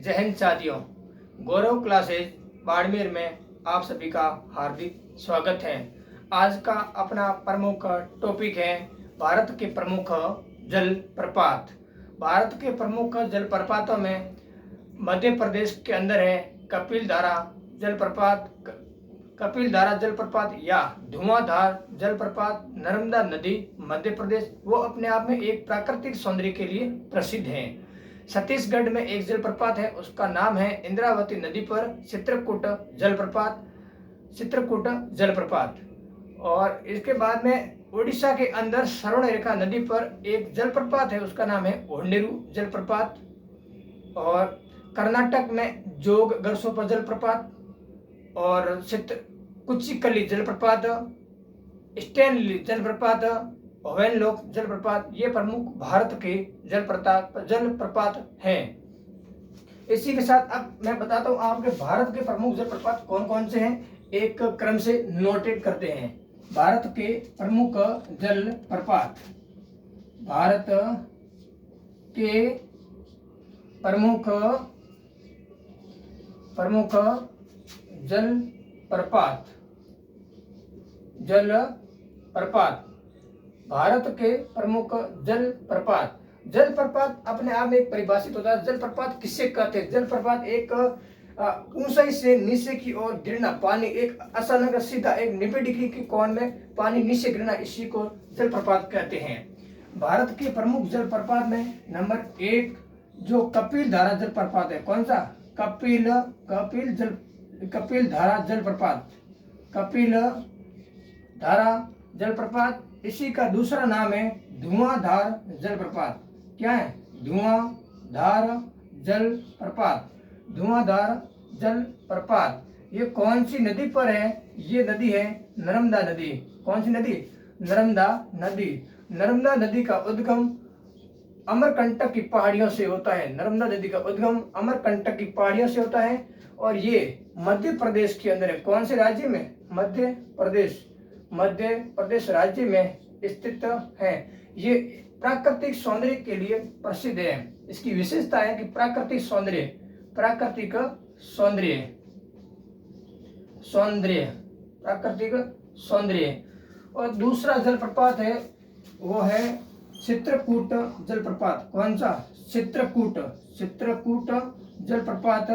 जय हिंद साथियों। गौरव क्लासेज बाड़मेर में आप सभी का हार्दिक स्वागत है। आज का अपना प्रमुख टॉपिक है भारत के प्रमुख जल प्रपात। भारत के प्रमुख जल प्रपातों में मध्य प्रदेश के अंदर है कपिल धारा जलप्रपात या धुआंधार जलप्रपात। नर्मदा नदी मध्य प्रदेश वो अपने आप में एक प्राकृतिक सौंदर्य के लिए प्रसिद्ध है। छत्तीसगढ़ में एक जलप्रपात है, उसका नाम है इंद्रावती नदी पर चित्रकूट जलप्रपात। और इसके बाद में उड़ीसा के अंदर स्वर्णरेखा नदी पर एक जलप्रपात है, उसका नाम है ओंडेरू जलप्रपात। और कर्नाटक में जोग गरसोपा जलप्रपात और कुचिकल्ली जलप्रपात, स्टेनली जलप्रपात, ओवेनलोक जलप्रपात, ये प्रमुख भारत के जलप्रपात हैं। इसी के साथ अब मैं बताता हूँ आपके भारत के प्रमुख जलप्रपात कौन कौन से हैं, एक क्रम से नोटेट करते हैं। भारत के प्रमुख जलप्रपात, भारत के प्रमुख जलप्रपात, भारत के प्रमुख जलप्रपात अपने आप में एक परिभाषित होता है। जलप्रपात किससे कहते हैं? जलप्रपात एक ऊंचाई से नीचे की ओर गिरना, पानी एक अचानक सीधा एक 90 डिग्री के कोण में पानी नीचे गिरना, इसी को जलप्रपात कहते हैं। भारत के प्रमुख जलप्रपात में नंबर 1 जो कपिल धारा जलप्रपात है। कौन सा? कपिल धारा जलप्रपात। इसी का दूसरा नाम है धुआंधार जलप्रपात। क्या है? धुआंधार जलप्रपात। ये कौन सी नदी पर है? ये नदी है नर्मदा नदी। कौन सी नदी? नर्मदा नदी का उद्गम अमरकंटक की पहाड़ियों से होता है। नर्मदा नदी का उद्गम अमरकंटक की पहाड़ियों से होता है और ये मध्य प्रदेश के अंदर है। कौन से राज्य में? मध्य प्रदेश राज्य में स्थित है। ये प्राकृतिक सौंदर्य के लिए प्रसिद्ध है। इसकी विशेषता है कि प्राकृतिक सौंदर्य। और दूसरा जलप्रपात है वो है चित्रकूट जलप्रपात। कौन सा? चित्रकूट जलप्रपात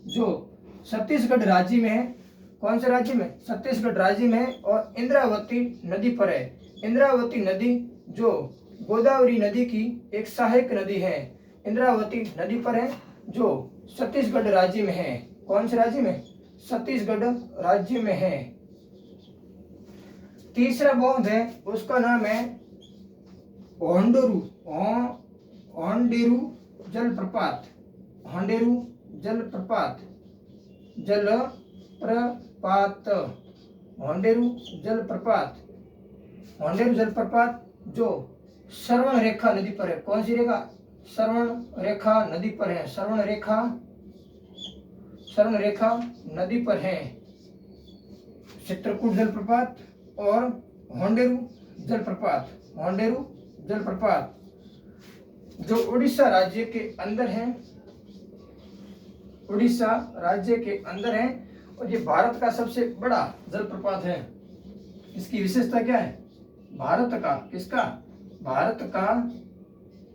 जो छत्तीसगढ़ राज्य में है। कौन से राज्य में? छत्तीसगढ़ राज्य में है और इंद्रावती नदी पर है। इंद्रावती नदी जो गोदावरी नदी की एक सहायक नदी है, इंद्रावती नदी पर है जो छत्तीसगढ़ राज्य में है। कौन से राज्य में? छत्तीसगढ़ राज्य में है। तीसरा बांध है उसका नाम है ओंडेरू जलप्रपात। ओंडेरू जलप्रपात जो स्वर्णरेखा नदी पर है। कौन सी रेखा? स्वर्णरेखा नदी पर है। स्वर्णरेखा नदी पर है चित्रकूट जलप्रपात और ओंडेरू जलप्रपात जो उड़ीसा राज्य के अंदर है और ये भारत का सबसे बड़ा जलप्रपात है। इसकी विशेषता क्या है? भारत का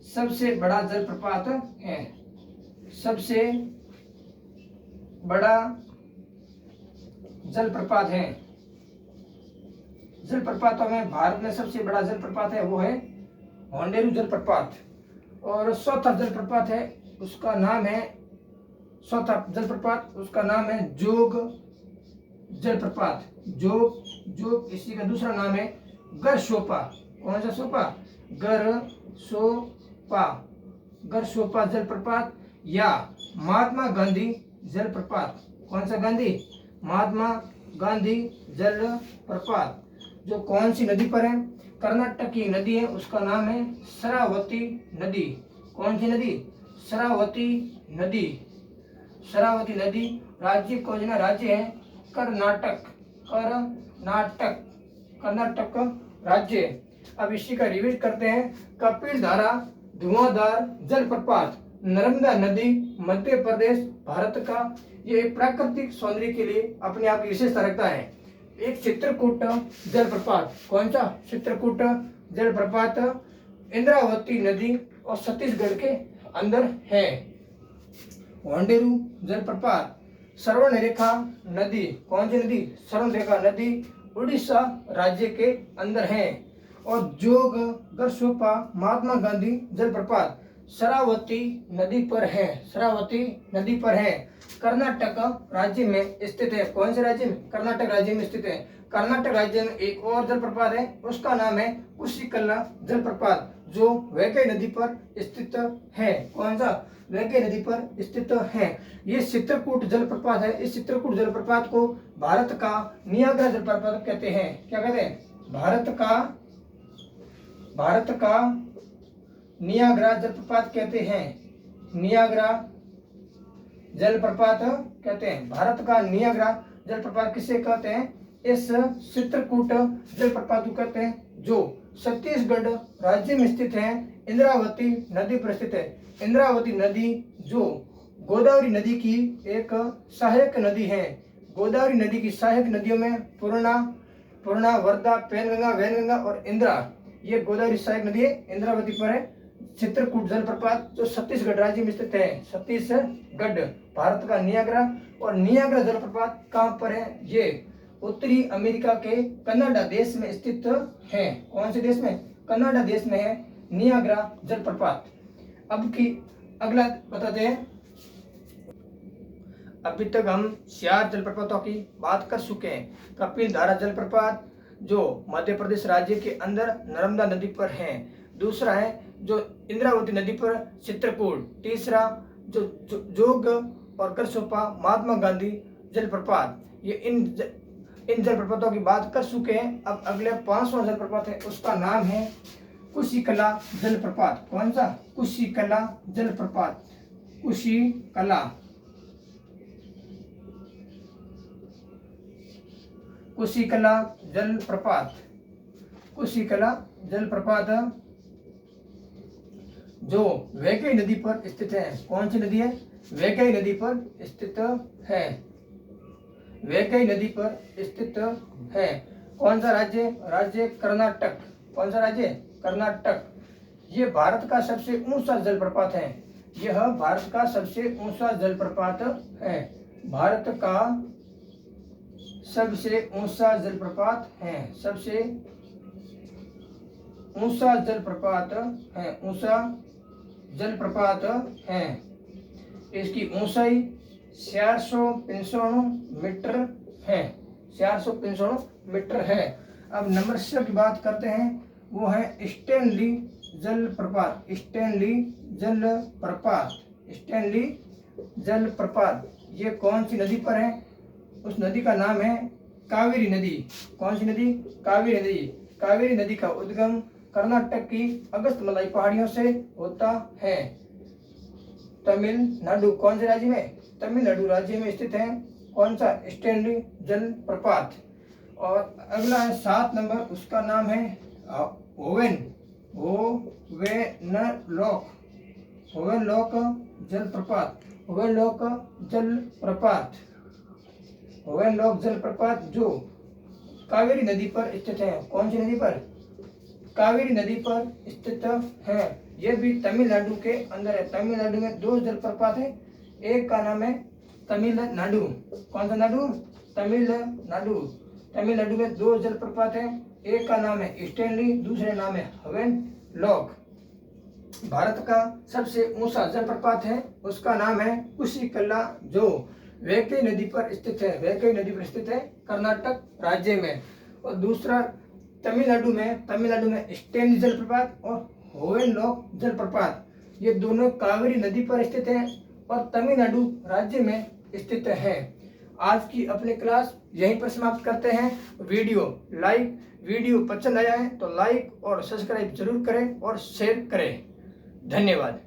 सबसे बड़ा जलप्रपात है। सबसे बड़ा जलप्रपात है। जलप्रपातों में भारत में सबसे बड़ा जलप्रपात है वो है ओंडेरू जलप्रपात। और चौथा जलप्रपात है उसका नाम है जोग जलप्रपात। जोग इसी का दूसरा नाम है गरसोपा। कौन सा सोपा? गरसोपा जलप्रपात या महात्मा गांधी जलप्रपात। कौन सा गांधी? महात्मा गांधी जलप्रपात जो कौन सी नदी पर है? कर्नाटक की नदी है, उसका नाम है शरावती नदी। कौन सी नदी? शरावती नदी। राज्य कौन सा राज्य है? कर्नाटक राज्य। अब इसी का रिवीज करते हैं। कपिल धारा धुआंधार जलप्रपात नर्मदा नदी मध्य प्रदेश भारत का ये एक प्राकृतिक सौंदर्य के लिए अपने आप की विशेषता रखता है। एक चित्रकूट जलप्रपात, कौन सा चित्रकूट जलप्रपात इंद्रावती नदी और छत्तीसगढ़ के अंदर है। होंडेरू जलप्रपात स्वर्णरेखा नदी, कौन सी नदी, स्वर्णरेखा नदी उड़ीसा राज्य के अंदर है। और जोग गरसोपा महात्मा गांधी जलप्रपात शरावती नदी पर है, शरावती नदी पर है, कर्नाटक राज्य में स्थित है। कौन से राज्य में, कर्नाटक राज्य में स्थित है। कर्नाटक राज्य में एक और जलप्रपात है, उसका नाम है कुशीकल्ला जलप्रपात जो वैगई नदी पर स्थित है। कौन सा, वैगई नदी पर स्थित है। ये चित्रकूट जलप्रपात है। इस चित्रकूट जलप्रपात को भारत का नियाग्रा जलप्रपात कहते हैं। क्या कहते हैं, भारत का नियाग्रा जलप्रपात कहते हैं। नियाग्रा जलप्रपात कहते हैं। भारत का नियाग्रा जलप्रपात किसे कहते हैं, इस चित्रकूट जलप्रपात को कहते हैं जो छत्तीसगढ़ राज्य में स्थित है, इंद्रावती नदी पर स्थित है। इंद्रावती नदी जो गोदावरी नदी की एक सहायक नदी है। गोदावरी नदी की सहायक नदियों में पूर्णा, वर्धा, पैनगंगा, वैनगंगा और इंदिरा, ये गोदावरी सहायक नदी है, इंद्रावती पर है। चित्रकूट जलप्रपात जो छत्तीसगढ़ राज्य में स्थित है, छत्तीसगढ़, भारत का नियाग्रा। और नियाग्रा जलप्रपात कहाँ पर है, ये उत्तरी अमेरिका के कनाडा देश में स्थित है। कौन से देश में, कनाडा देश में है नियाग्रा जलप्रपात। अब की अगला बताते हैं। अभी तक हम 4 जलप्रपातों की बात कर चुके हैं। कपिल धारा जलप्रपात जो मध्य प्रदेश राज्य के अंदर नर्मदा नदी पर है। दूसरा है जो इंद्रावती नदी पर चित्रकूट। तीसरा जो जोग और करसोपा महात्मा गांधी जलप्रपात। ये इन जलप्रपातों की बात कर चुके हैं। अब अगले 5वां जलप्रपात है, उसका नाम है कुशीकला जलप्रपात। कौन सा, कुशीकला जलप्रपात, कुशीकला, कुशीकला जलप्रपात। कुशीकला जलप्रपात जो वैगई नदी पर स्थित है। कौन सी नदी है, वैगई नदी पर स्थित है, वैगई नदी पर स्थित है। कौन सा राज्य, राज्य कर्नाटक। कौन सा राज्य, कर्नाटक। ये भारत का सबसे ऊंचा जलप्रपात है। यह भारत का सबसे ऊंचा जलप्रपात है। भारत का सबसे ऊंचा जलप्रपात है, सबसे ऊंचा जलप्रपात है, ऊंचा जलप्रपात है। इसकी ऊंचाई 495 मीटर है, 495 मीटर है। अब नंबर 6 की बात करते हैं, वो है स्टैनली जलप्रपात। स्टैनली जलप्रपात, स्टैनली जलप्रपात। ये कौन सी नदी पर है, उस नदी का नाम है कावेरी नदी। कौन सी नदी, कावेरी नदी। कावेरी नदी का उद्गम कर्नाटक की अगस्तमलाई पहाड़ियों से होता है। तमिलनाडु, कौन से राज्य में, तमिलनाडु राज्य में स्थित है। कौन सा, स्टैनली जलप्रपात। और अगला है 7 नंबर, उसका नाम है होवेनलॉक जलप्रपात। होवेनलॉक जलप्रपात, होवेनलॉक जलप्रपात जो कावेरी नदी पर स्थित है। कौन सी नदी पर, कावेरी नदी पर स्थित है। यह भी तमिलनाडु के अंदर है। तमिलनाडु में 2 जलप्रपात है, एक का नाम है तमिलनाडु। कौन सा नाडु, तमिलनाडु। तमिलनाडु में 2 जलप्रपात है, एक का नाम है स्टैनली, दूसरे नाम है होवेनलॉक। भारत का सबसे ऊंचा जलप्रपात है, उसका नाम है कुशीकल्ला जो वैगई नदी पर स्थित है। वैगई नदी पर स्थित है, कर्नाटक राज्य में। और दूसरा तमिलनाडु में स्टैनली जलप्रपात और होवेनलॉक जलप्रपात, ये दोनों कावेरी नदी पर स्थित है और तमिलनाडु राज्य में स्थित है। आज की अपनी क्लास यहीं पर समाप्त करते हैं। वीडियो पसंद आया है तो लाइक और सब्सक्राइब जरूर करें और शेयर करें। धन्यवाद।